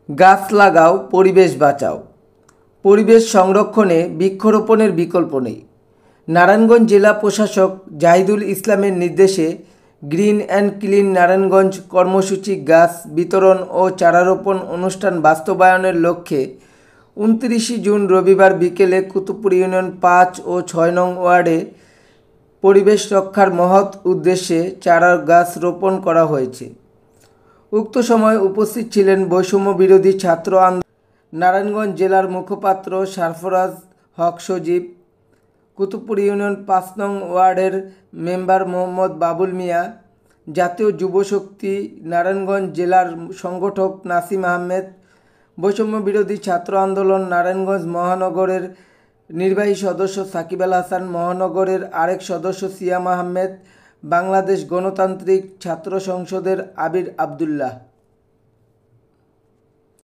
গাছ লাগাও, পরিবেশ বাঁচাও। পরিবেশ সংরক্ষণে বৃক্ষরোপণের বিকল্প নেই। নারায়ণগঞ্জ জেলা প্রশাসক জাহিদুল ইসলামের নির্দেশে গ্রিন অ্যান্ড ক্লিন নারায়ণগঞ্জ কর্মসূচি গাছ বিতরণ ও চারারোপণ অনুষ্ঠান বাস্তবায়নের লক্ষ্যে 29 জুন রবিবার বিকেলে কুতুবপুর ইউনিয়ন 5 ও 6 নং ওয়ার্ডে পরিবেশ রক্ষার মহৎ উদ্দেশ্যে চারা গাছ রোপণ করা হয়েছে। উক্ত সময় উপস্থিত ছিলেন বৈষম্য বিরোধী ছাত্র আন্দোলন নারায়ণগঞ্জ জেলার মুখপাত্র সারফরাজ হক সজীব, কুতুবপুর ইউনিয়ন 5 নং ওয়ার্ডের মেম্বার মোহাম্মদ বাবুল মিয়া, জাতীয় যুব শক্তি নারায়ণগঞ্জ জেলার সংগঠক নাসিম আহমেদ, বৈষম্য বিরোধী ছাত্র আন্দোলন নারায়ণগঞ্জ মহানগরের নির্বাহী সদস্য সাকিব আল হাসান, মহানগরের আরেক সদস্য সিয়াম আহমেদ, বাংলাদেশ গণতান্ত্রিক ছাত্র সংসদের আবির আবদুল্লাহ।